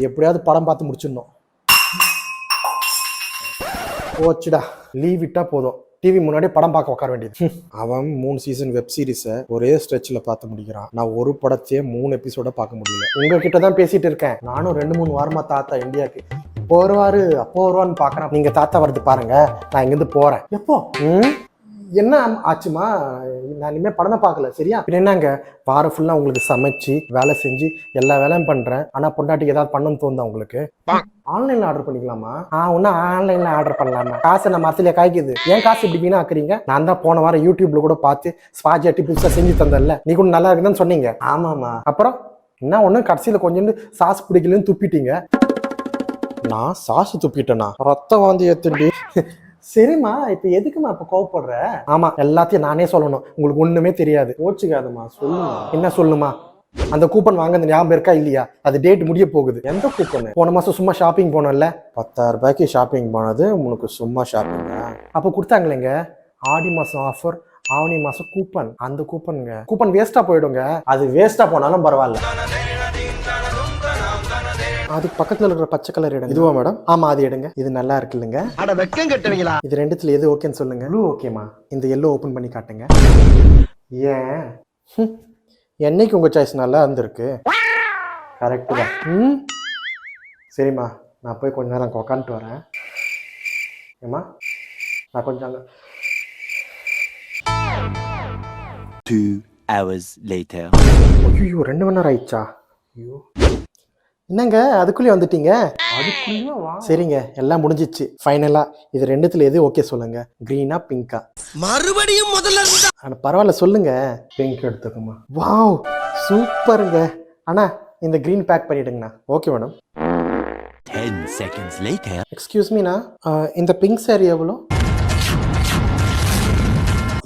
எப்படியாவது படம் பார்த்து முடிச்சிடணும். போச்சுடா, லீவ் விட்டா போதும், டிவி முன்னாடி படம் பார்க்க உட்கார வேண்டியது. அவன் 3 சீசன் வெப் சீரிஸை ஒரே ஸ்ட்ரெச்சில் பார்த்து முடிக்கிறான். நான் ஒரு படத்தையே 3 எபிசோட பார்க்க முடியல. உங்ககிட்ட தான் பேசிட்டு இருக்கேன். நானும் 2-3 வாரமா தாத்தா இந்தியாவுக்கு இப்போ வருவாரு அப்போ வருவான்னு பார்க்குறேன். நீங்கள் தாத்தா வருது பாருங்க, நான் இங்கேருந்து போகிறேன். எப்போ? என்ன ஆச்சுமா? நான் இனிமேல் படமே பார்க்கல. சரியா? என்னங்க வாரம் ஃபுல்லாக உங்களுக்கு சமைச்சு வேலை செஞ்சு எல்லா வேலையும் பண்ணுறேன். ஆனால் பொண்டாட்டிக்கு ஏதாவது பண்ணணும்னு தோணுதா உங்களுக்கு? ஆன்லைனில் ஆர்டர் பண்ணிக்கலாமா? ஒன்றும் ஆன்லைனில் ஆர்டர் பண்ணலாமா? காசு நம்ம மரத்துல காய்க்குது. ஏன் காசு இப்படி வீணா ஆக்குறீங்க? நான் தான் போன வாரம் யூடியூப்ல கூட பார்த்து ஸ்பாஜெட்டி புதுசாக செஞ்சு தந்தேன்ல, நீ கூட நல்லா இருக்குதுன்னு சொன்னீங்க. ஆமாம்மா. அப்புறம் என்ன ஒன்று கடைசியில் கொஞ்சோண்டு சாஸ் பிடிக்கலன்னு துப்பிட்டீங்க. நான் சாசு துப்பிட்டேனா? ரத்த வாந்தி ஏத்துண்டி. சரிம்மா, இப்ப எதுக்குமா இப்ப கோவப்படுற? ஆமா, எல்லாத்தையும் நானே சொல்லணும், உங்களுக்கு ஒண்ணுமே தெரியாது. கோச்சுக்காதம்மா, சொல்லுமா. என்ன சொல்லுமா? அந்த கூப்பன் வாங்க அந்த ஞாபகம் இருக்கா இல்லையா? அது டேட் முடிய போகுது. எந்த கூப்பன்? போன மாசம் சும்மா ஷாப்பிங் போனோம்ல, 10,000 ரூபாய்க்கு ஷாப்பிங் போனது உனக்கு சும்மா ஷாப்பிங்கா? அப்ப கொடுத்தாங்களேங்க ஆடி மாசம் ஆஃபர், ஆவணி மாசம் கூப்பன். அந்த கூப்பனுங்க, கூப்பன் வேஸ்டா போயிடுங்க. அது வேஸ்டா போனாலும் பரவாயில்ல. அதுக்கு பக்கத்துல இருக்கிற பச்சை கலர் எடுங்க. இதுவா மேடம்? ஆமா, அது எடுங்க. இது நல்லா இருக்கு இல்லைங்க? அட வெக்கம் கட்டுவீங்களா? இது ரெண்டுத்துல எது ஓகேன்னு சொல்லுங்க. ப்ளூ ஓகேமா? இந்த எல்லோ ஓபன் பண்ணி காட்டுங்க. ஏன் என்னைக்கு உங்க சாய்ஸ் நல்லா இருந்திருக்கு. கரெக்ட் தான். சரிம்மா, நான் போய் கொஞ்ச நேரம் உட்காந்துட்டு வரேன். ஏமா, நான் கொஞ்சம் 2 hours later. ஐயோ, 2 மணி நேரம் ஆயிடுச்சா? ஐயோ, என்னங்க அதுக்குள்ளே வந்துட்டீங்க? அதுக்குள்ளே வா. சரிங்க, எல்லாம் முடிஞ்சிச்சு. ஃபைனலா இது ரெண்டுத்துல எது ஓகே சொல்லுங்க. கிரீனா பிங்கா? மறுபடியும் முதல்ல இருந்தா பரவாயில்ல சொல்லுங்க. பிங்க் எடுத்துக்குமா? வாவ், சூப்பருங்க. அண்ணா இந்த கிரீன் பேக் பண்ணிடுங்கண்ணா. Okay madam. 10 seconds later. Excuse மீண்ணா, இந்த பிங்க் சாரி எவ்வளோ?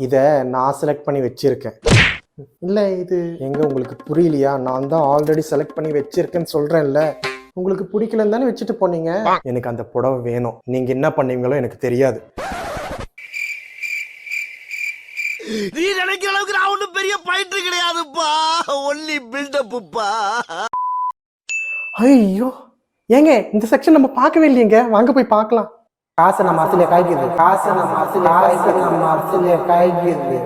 இதை நான் செலக்ட் பண்ணி வச்சிருக்கேன். இல்லை, இது எங்க உங்களுக்கு புரியலையா? நான் தான் ஆல்ரெடி செலக்ட் பண்ணி வச்சிருக்கேன்னு சொல்றேன்ல. உங்களுக்கு பிடிக்கலன்னு தானே வச்சுட்டு போனீங்க. எனக்கு அந்த புடவை வேணும். நீங்க என்ன பண்ணீங்களோ எனக்கு தெரியாது. நீ நினைக்கிற அளவுக்கு நான் ஒன்றும் பெரிய பயிற்று கிடையாதுப்பா, ஒன்லி பில்டப்புப்பா. ஐயோ ஏங்க, இந்த செக்ஷன் நம்ம பார்க்கவே இல்லையேங்க. வாங்க போய் பார்க்கலாம். காசை நம்ம மரத்துல காய்க்குது. காசை நம்ம மரத்துல காய்க்குது.